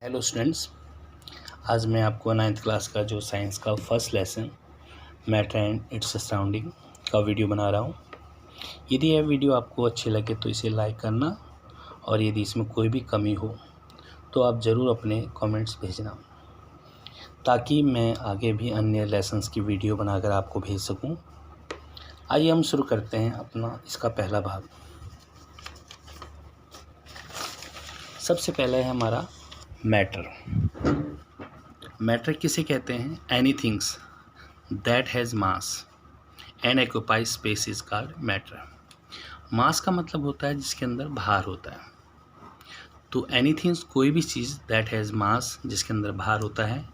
Hello students, आज मैं आपको 9th क्लास का जो साइंस का first lesson matter and its surrounding का वीडियो बना रहा हूँ। यदि यह वीडियो आपको अच्छी लगे तो इसे लाइक करना, और यदि इसमें कोई भी कमी हो तो आप ज़रूर अपने कमेंट्स भेजना, ताकि मैं आगे भी अन्य लेसन्स की वीडियो बनाकर आपको भेज सकूँ। आइए हम शुरू करते हैं अपना इसका पहला भाग। सबसे पहला है हमारा मैटर। मैटर किसे कहते हैं? Anythings that has mass and occupy space is called matter. Mass का मतलब होता है जिसके अंदर भार होता है। तो एनीथिंग्स कोई भी चीज़ दैट हैज़ मास, जिसके अंदर भार होता है,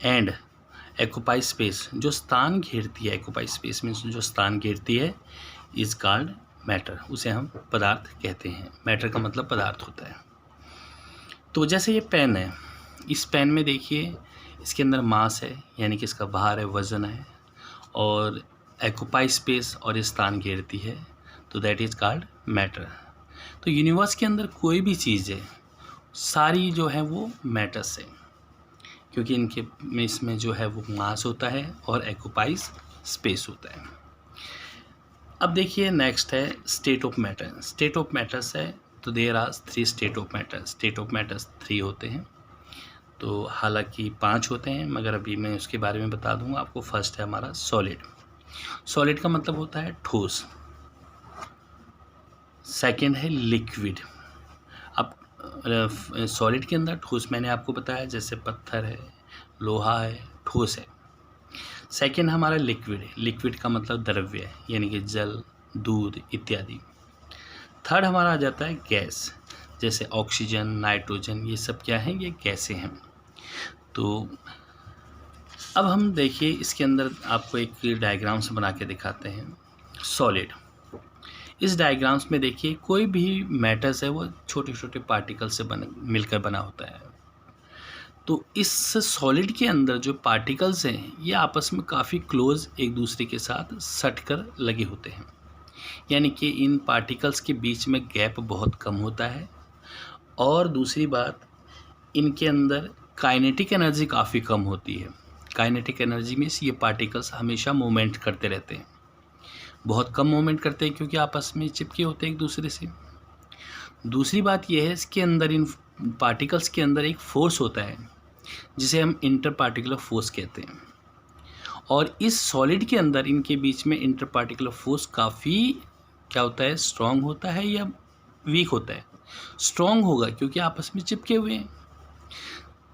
एंड ऑक्यूपाई स्पेस, जो स्थान घेरती है, ऑक्यूपाई स्पेस मीन्स जो स्थान घेरती है, इज कॉल्ड मैटर, उसे हम पदार्थ कहते हैं। मैटर का मतलब पदार्थ होता है। तो जैसे ये पेन है, इस पेन में देखिए इसके अंदर मास है, यानी कि इसका भार है, वज़न है, और ऑक्यूपाई स्पेस और स्थान घेरती है, तो दैट इज़ कॉल्ड मैटर। तो यूनिवर्स के अंदर कोई भी चीज़ है, सारी जो है वो मैटर्स है, क्योंकि इनके में इसमें जो है वो मास होता है और ऑक्यूपाई स्पेस होता है। अब देखिए नेक्स्ट है state of matter. State of matters है, तो there are 3 state of matter. State of matters 3 होते हैं, तो हालांकि 5 होते हैं, मगर अभी मैं उसके बारे में बता दूंगा आपको। फर्स्ट है हमारा सॉलिड। सॉलिड का मतलब होता है ठोस। सेकंड है लिक्विड। अब सॉलिड के अंदर ठोस मैंने आपको बताया, जैसे पत्थर है, लोहा है, ठोस है। सेकंड हमारा लिक्विड। लिक्विड का मतलब द्रव्य है, यानी कि जल, दूध इत्यादि। थर्ड हमारा आ जाता है गैस, जैसे ऑक्सीजन, नाइट्रोजन, ये सब क्या है? ये गैसें हैं। तो अब हम देखिए इसके अंदर आपको एक डायग्राम्स बना के दिखाते हैं। सॉलिड, इस डायग्राम्स में देखिए कोई भी मैटर्स है वो छोटे छोटे पार्टिकल से मिलकर बना होता है। तो इस सॉलिड के अंदर जो पार्टिकल्स हैं ये आपस में काफ़ी क्लोज एक दूसरे के साथ सट कर लगे होते हैं, यानी कि इन पार्टिकल्स के बीच में गैप बहुत कम होता है। और दूसरी बात, इनके अंदर काइनेटिक एनर्जी काफ़ी कम होती है। काइनेटिक एनर्जी मीन्स ये पार्टिकल्स हमेशा मूवमेंट करते रहते हैं, बहुत कम मूवमेंट करते हैं क्योंकि आपस में चिपके होते हैं एक दूसरे से। दूसरी बात यह है, इसके अंदर इन पार्टिकल्स के अंदर एक फोर्स होता है जिसे हम इंटर पार्टिकुलर फोर्स कहते हैं। और इस सॉलिड के अंदर इनके बीच में इंटर पार्टिकुलर फोर्स काफ़ी क्या होता है? स्ट्रॉन्ग होता है या वीक होता है? स्ट्रॉन्ग होगा, क्योंकि आपस में चिपके हुए हैं।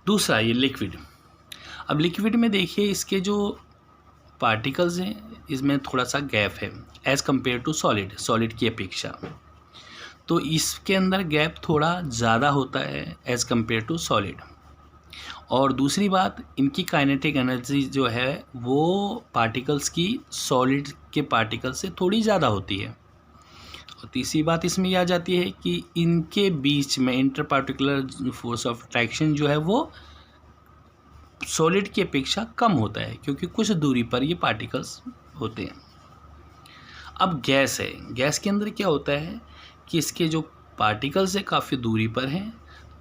दूसरा ये लिक्विड। अब लिक्विड में देखिए इसके जो पार्टिकल्स हैं इसमें थोड़ा सा गैप है as compare to solid, solid की अपेक्षा। तो इसके अंदर गैप थोड़ा ज़्यादा होता है एज़ कम्पेयर टू सॉलिड। और दूसरी बात, इनकी काइनेटिक एनर्जी जो है वो पार्टिकल्स की सॉलिड के पार्टिकल से थोड़ी ज़्यादा होती है। और तीसरी बात इसमें यह आ जाती है कि इनके बीच में inter particular force of attraction जो है वो सॉलिड की अपेक्षा कम होता है, क्योंकि कुछ दूरी पर ये पार्टिकल्स होते हैं। अब गैस है। गैस के अंदर क्या होता है कि इसके जो पार्टिकल्स है काफ़ी दूरी पर हैं,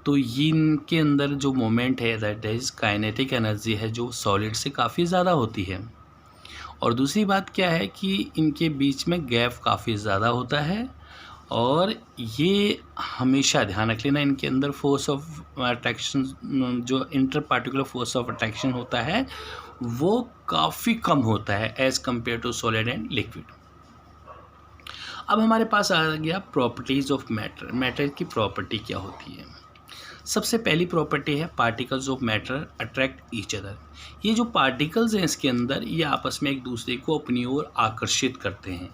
तो इनके अंदर जो मोमेंट है दैट इज़ काइनेटिक एनर्जी है जो सॉलिड से काफ़ी ज़्यादा होती है। और दूसरी बात क्या है कि इनके बीच में गैप काफ़ी ज़्यादा होता है, और ये हमेशा ध्यान रख लेना, इनके अंदर फोर्स ऑफ अट्रैक्शन, जो inter particular force of attraction होता है वो काफ़ी कम होता है as compare to solid and liquid. अब हमारे पास आ गया प्रॉपर्टीज़ ऑफ मैटर। मैटर की प्रॉपर्टी क्या होती है? सबसे पहली प्रॉपर्टी है particles of matter attract each other. ये जो पार्टिकल्स हैं इसके अंदर ये आपस में एक दूसरे को अपनी ओर आकर्षित करते हैं।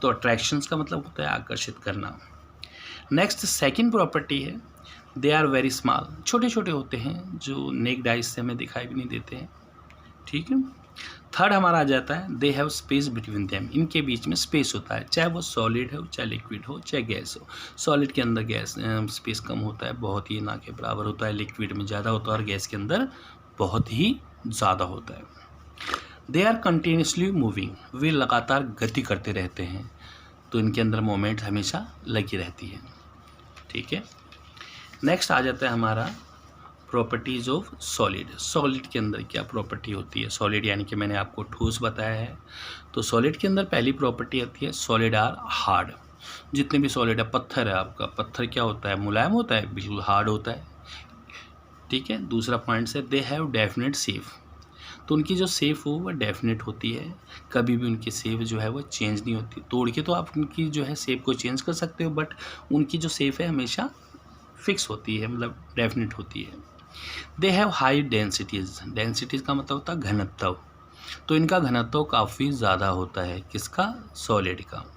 तो अट्रैक्शंस का मतलब होता है आकर्षित करना। नेक्स्ट सेकंड प्रॉपर्टी है दे आर वेरी स्मॉल। छोटे छोटे होते हैं जो नेक्ड आइज से हमें दिखाई भी नहीं देते हैं, ठीक है। थर्ड हमारा आ जाता है they have space between them. इनके बीच में स्पेस होता है, चाहे वो सॉलिड हो, चाहे लिक्विड हो, चाहे गैस हो। सॉलिड के अंदर गैस स्पेस कम होता है, बहुत ही ना के बराबर होता है। लिक्विड में ज़्यादा होता है और गैस के अंदर बहुत ही ज़्यादा होता है। They are continuously moving. वे लगातार गति करते रहते हैं, तो इनके अंदर मोमेंट हमेशा लगी रहती है, ठीक है। नेक्स्ट आ जाता है हमारा प्रॉपर्टीज़ ऑफ सॉलिड। सॉलिड के अंदर क्या प्रॉपर्टी होती है? सॉलिड यानी कि मैंने आपको ठोस बताया है, तो सॉलिड के अंदर पहली प्रॉपर्टी आती है सॉलिड आर हार्ड। जितने भी सॉलिड है, पत्थर है आपका, पत्थर क्या होता है? मुलायम होता है, बिल्कुल हार्ड होता है, ठीक है। दूसरा पॉइंट है दे हैव डेफिनेट शेप, तो उनकी जो शेप हो वह डेफिनेट होती है, कभी भी उनकी शेप जो है वो चेंज नहीं होती। तोड़ के तो आप उनकी जो है शेप को चेंज कर सकते हो, बट उनकी जो शेप है हमेशा फिक्स होती है, मतलब डेफिनेट होती है। They have high densities, densities का मतलब होता है घनत्व, तो इनका घनत्व काफ़ी ज़्यादा होता है, किसका? सॉलिड का।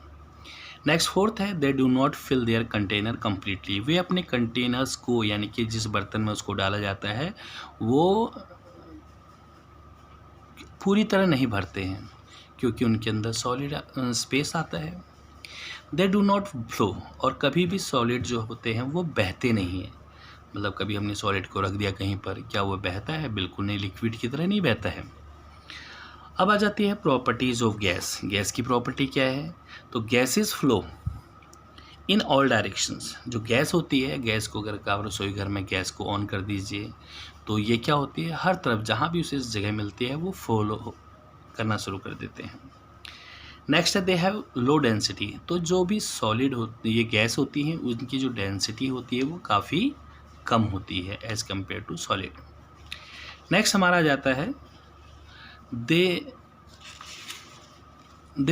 नेक्स्ट फोर्थ है they do not fill their container completely, वे अपने कंटेनर्स को यानी कि जिस बर्तन में उसको डाला जाता है वो पूरी तरह नहीं भरते हैं, क्योंकि उनके अंदर सॉलिड स्पेस आता है। दे डू नॉट फ्लो, और कभी भी सॉलिड जो होते हैं वो बहते नहीं हैं, मतलब कभी हमने सॉलिड को रख दिया कहीं पर, क्या वो बहता है? बिल्कुल नहीं, लिक्विड की तरह नहीं बहता है। अब आ जाती है प्रॉपर्टीज़ ऑफ गैस। गैस की प्रॉपर्टी क्या है? तो gases flow in all directions. जो गैस होती है, गैस को अगर आप रसोई घर में गैस को ऑन कर दीजिए तो ये क्या होती है? हर तरफ जहाँ भी उसे जगह मिलती है वो फॉलो करना शुरू कर देते हैं। नेक्स्ट है दे हैव लो डेंसिटी, तो जो भी सॉलिड ये गैस होती हैं उनकी जो डेंसिटी होती है वो काफ़ी कम होती है as compare to solid. Next हमारा आ जाता है they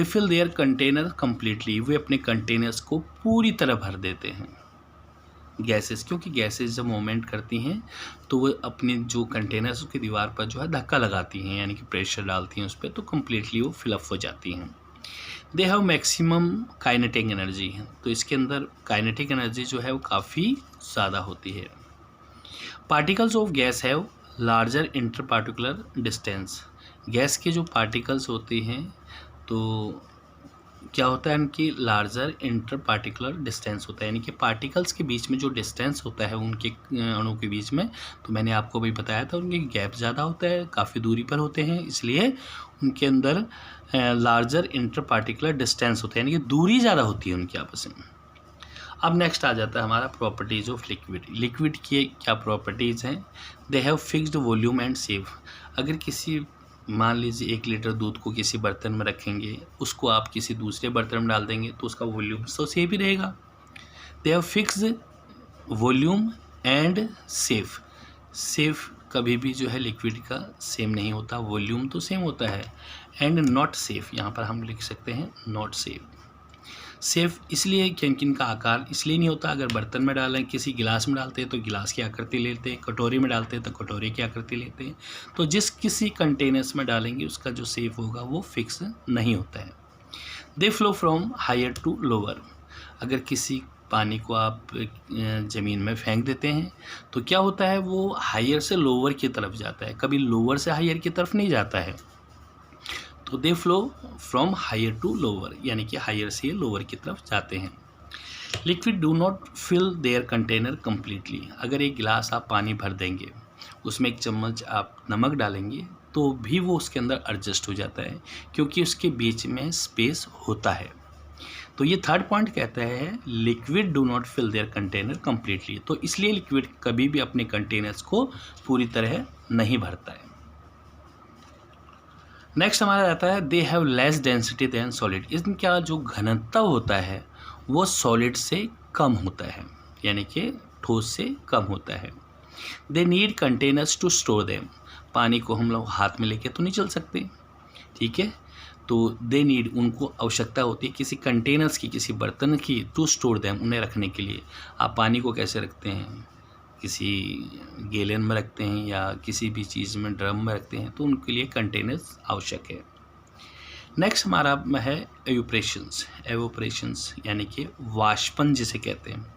fill their container completely, वे अपने कंटेनर्स को पूरी तरह भर देते हैं। गैसेस, क्योंकि गैसेस जब मूवमेंट करती हैं तो वो अपने जो कंटेनर्स की दीवार पर जो है धक्का लगाती हैं, यानी कि प्रेशर डालती हैं उस पर, तो कम्प्लीटली वो फिलअप हो जाती हैं। They have maximum kinetic energy, तो इसके अंदर काइनेटिक एनर्जी जो है वो काफ़ी ज़्यादा होती है। Particles of guys have larger inter particular distance, gas के जो पार्टिकल्स होते हैं तो क्या होता है उनकी लार्जर इंटर पार्टिकुलर डिस्टेंस होता है, यानी कि पार्टिकल्स के बीच में जो डिस्टेंस होता है उनके अणु के बीच में, तो मैंने आपको भी बताया था उनके गैप ज़्यादा होता है, काफ़ी दूरी पर होते हैं, इसलिए उनके अंदर लार्जर इंटर पार्टिकुलर डिस्टेंस होता है, यानी कि दूरी ज़्यादा होती है उनके आपस में। अब नेक्स्ट आ जाता है हमारा प्रॉपर्टीज़ ऑफ लिक्विड। लिक्विड की क्या प्रॉपर्टीज़ हैं? They have fixed volume and shape, अगर किसी मान लीजिए 1 लीटर दूध को किसी बर्तन में रखेंगे, उसको आप किसी दूसरे बर्तन में डाल देंगे तो उसका वॉल्यूम तो सेम ही रहेगा। They have fixed volume and shape कभी भी जो है लिक्विड का सेम नहीं होता, वॉल्यूम तो सेम होता है, एंड नॉट सेफ, यहाँ पर हम लिख सकते हैं नॉट सेफ। सेफ इसलिए क्योंकि इनका आकार इसलिए नहीं होता, अगर बर्तन में डालें, किसी गिलास में डालते हैं तो गिलास की आकृति लेते हैं, कटोरी में डालते हैं तो कटोरी की आकृति लेते हैं, तो जिस किसी कंटेनर्स में डालेंगे उसका जो शेप होगा वो फिक्स नहीं होता है। They flow from higher to lower, अगर किसी पानी को आप ज़मीन में फेंक देते हैं तो क्या होता है, वो हायर से लोअर की तरफ जाता है, कभी लोअर से हायर की तरफ नहीं जाता है। तो they flow from higher to lower, यानी कि हायर से लोअर की तरफ जाते हैं। Liquid do not fill their container completely, अगर एक गिलास आप पानी भर देंगे, उसमें 1 चम्मच आप नमक डालेंगे तो भी वो उसके अंदर एडजस्ट हो जाता है, क्योंकि उसके बीच में स्पेस होता है। तो ये थर्ड पॉइंट कहता है liquid do not fill their container completely, तो इसलिए लिक्विड कभी भी अपने कंटेनर्स को पूरी तरह नहीं भरता है। नेक्स्ट हमारा रहता है they have less density than solid, इनका जो घनत्व होता है वो सॉलिड से कम होता है, यानी कि ठोस से कम होता है। They need containers to store them, पानी को हम लोग हाथ में लेके तो नहीं चल सकते, ठीक है, तो दे नीड उनको आवश्यकता होती है किसी कंटेनर्स की, किसी बर्तन की, टू स्टोर देम, उन्हें रखने के लिए। आप पानी को कैसे रखते हैं, किसी गैलन में रखते हैं या किसी भी चीज़ में ड्रम में रखते हैं, तो उनके लिए कंटेनर्स आवश्यक है। नेक्स्ट हमारा है एवोपरेशंस, यानी कि वाष्पन जिसे कहते हैं।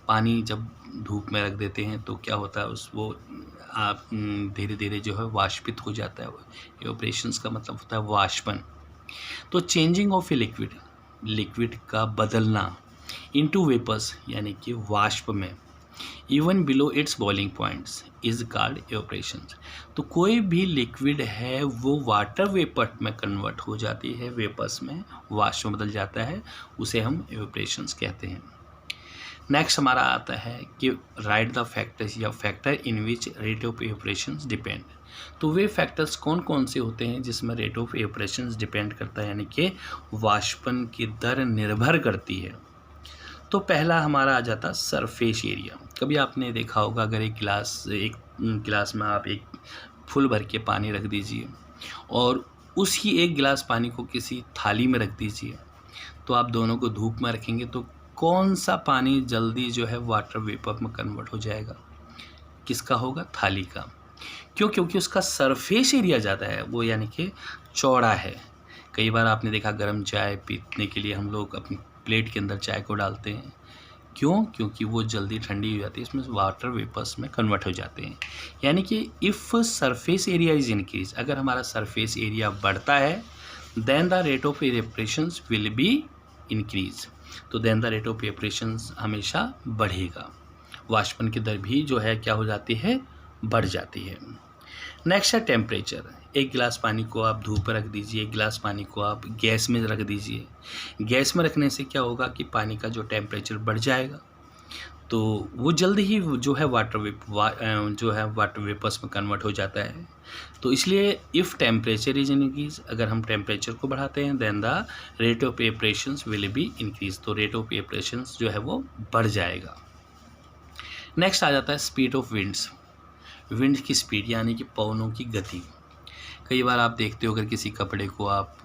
पानी जब धूप में रख देते हैं तो क्या होता है, वो आप धीरे धीरे जो है वाष्पित हो जाता है, एवोपरेशंस का मतलब होता है वाष्पन। तो चेंजिंग ऑफ ए लिक्विड का बदलना इनटू वेपर्स, यानी कि वाष्प में, even below its boiling points is called evaporations. तो कोई भी लिक्विड है वो वाटर वेपर में कन्वर्ट हो जाती है, वेपर्स में वाष्प में बदल जाता है, उसे हम एवोपरेशंस कहते हैं। नेक्स्ट हमारा आता है कि राइट द फैक्टर्स या factor in which rate of evaporation depend. तो वे फैक्टर्स कौन कौन से होते हैं जिसमें रेट ऑफ एवपोरेशन डिपेंड करता है, यानी कि वाष्पन की दर निर्भर करती है। तो पहला हमारा आ जाता सरफेस एरिया। कभी आपने देखा होगा, अगर एक गिलास में आप एक फुल भर के पानी रख दीजिए और उसी एक गिलास पानी को किसी थाली में रख दीजिए, तो आप दोनों को धूप में रखेंगे तो कौन सा पानी जल्दी जो है वाटर वेपर में कन्वर्ट हो जाएगा? किसका होगा? थाली का। क्यों? क्योंकि उसका सरफेस एरिया ज़्यादा है, वो यानी कि चौड़ा है। कई बार आपने देखा गर्म चाय पीने के लिए हम लोग अपनी प्लेट के अंदर चाय को डालते हैं। क्यों? क्योंकि वो जल्दी ठंडी हो जाती है, इसमें वाटर वेपर्स में कन्वर्ट हो जाते हैं। यानी कि if surface area is increase, अगर हमारा सरफेस एरिया बढ़ता है then the rate of evaporations will be increase. तो then the rate of evaporations हमेशा बढ़ेगा, वाष्पन की दर भी जो है क्या हो जाती है? बढ़ जाती है। नेक्स्ट है टेम्परेचर। एक गिलास पानी को आप धूप पर रख दीजिए, एक गिलास पानी को आप गैस में रख दीजिए। गैस में रखने से क्या होगा कि पानी का जो टेम्परेचर बढ़ जाएगा, तो वो जल्दी ही जो है वाटर वेपर्स में कन्वर्ट हो जाता है। तो इसलिए इफ़ टेम्परेचर इज इंक्रीज, अगर हम टेम्परेचर को बढ़ाते हैं then the rate of evaporations will be increase, तो रेट ऑफ इवेपोरेशंस जो है वो बढ़ जाएगा। नेक्स्ट आ जाता है स्पीड ऑफ विंड्स। विंड की स्पीड यानी कि पवनों की गति। कई बार आप देखते हो, अगर किसी कपड़े को आप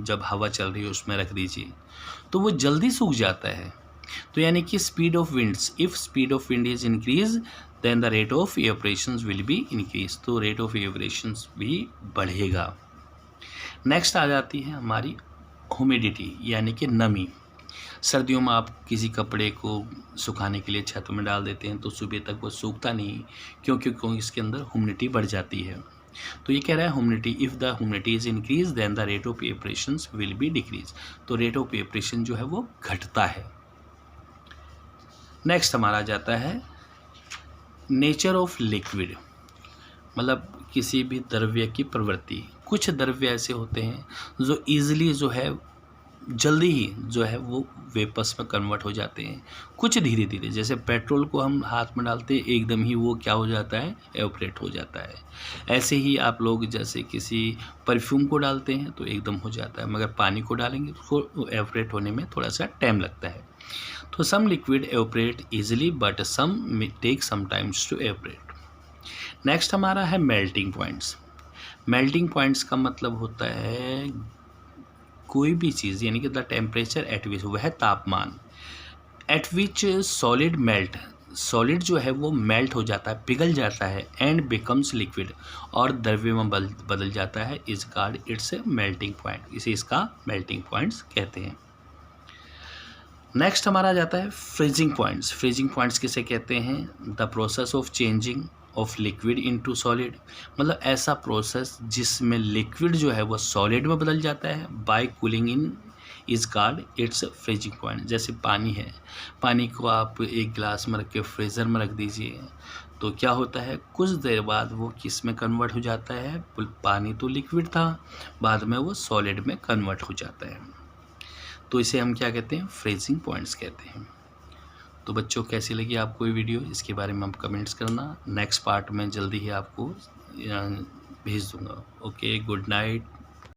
जब हवा चल रही है उसमें रख दीजिए तो वो जल्दी सूख जाता है। तो यानी कि speed of winds, if speed of wind is increase then the rate of evaporations will be increase, तो रेट ऑफ इवेपोरेशंस भी बढ़ेगा। नेक्स्ट आ जाती है हमारी ह्यूमिडिटी यानी कि नमी। सर्दियों में आप किसी कपड़े को सुखाने के लिए छत में डाल देते हैं तो सुबह तक वो सूखता नहीं, क्योंकि इसके अंदर ह्यूमिडिटी बढ़ जाती है। तो ये कह रहा है humidity, if the humidity is increase then the rate of evaporations will be decrease, तो रेट ऑफ इवेपोरेशन जो है वो घटता है। नेक्स्ट हमारा जाता है नेचर ऑफ लिक्विड, मतलब किसी भी द्रव्य की प्रवृत्ति। कुछ द्रव्य ऐसे होते हैं जो ईजिली जो है जल्दी ही जो है वो वेपर्स में कन्वर्ट हो जाते हैं, कुछ धीरे धीरे। जैसे पेट्रोल को हम हाथ में डालते हैं एकदम ही वो क्या हो जाता है? एवपोरेट हो जाता है। ऐसे ही आप लोग जैसे किसी परफ्यूम को डालते हैं तो एकदम हो जाता है, मगर पानी को डालेंगे तो उसको एवपोरेट होने में थोड़ा सा टाइम लगता है। तो some liquid evaporate easily but some take some times to evaporate. Next हमारा है मेल्टिंग पॉइंट्स। मेल्टिंग पॉइंट्स का मतलब होता है कोई भी चीज़, यानी कि द टेम्परेचर एट विच, वह तापमान एट विच सॉलिड मेल्ट, सॉलिड जो है वो मेल्ट हो जाता है, पिघल जाता है, एंड बिकम्स लिक्विड, और द्रव्य में बदल जाता है, is called it's melting point, इसे इसका मेल्टिंग पॉइंट्स कहते हैं। नेक्स्ट हमारा जाता है फ्रीजिंग पॉइंट्स। फ्रीजिंग पॉइंट्स किसे कहते हैं? The process of changing of liquid into solid, मतलब ऐसा प्रोसेस जिसमें लिक्विड जो है वो सॉलिड में बदल जाता है, by cooling in is called its freezing point. जैसे पानी है, पानी को आप एक गिलास में रख के फ्रीज़र में रख दीजिए तो क्या होता है, कुछ देर बाद वो किस में कन्वर्ट हो जाता है? पानी तो लिक्विड था, बाद में वो सॉलिड में कन्वर्ट हो जाता है। तो इसे हम क्या कहते हैं? फ्रीजिंग पॉइंट्स कहते हैं। तो बच्चों, कैसी लगी आपको ये वीडियो, इसके बारे में आप कमेंट्स करना। नेक्स्ट पार्ट में जल्दी ही आपको भेज दूंगा। Okay, good night.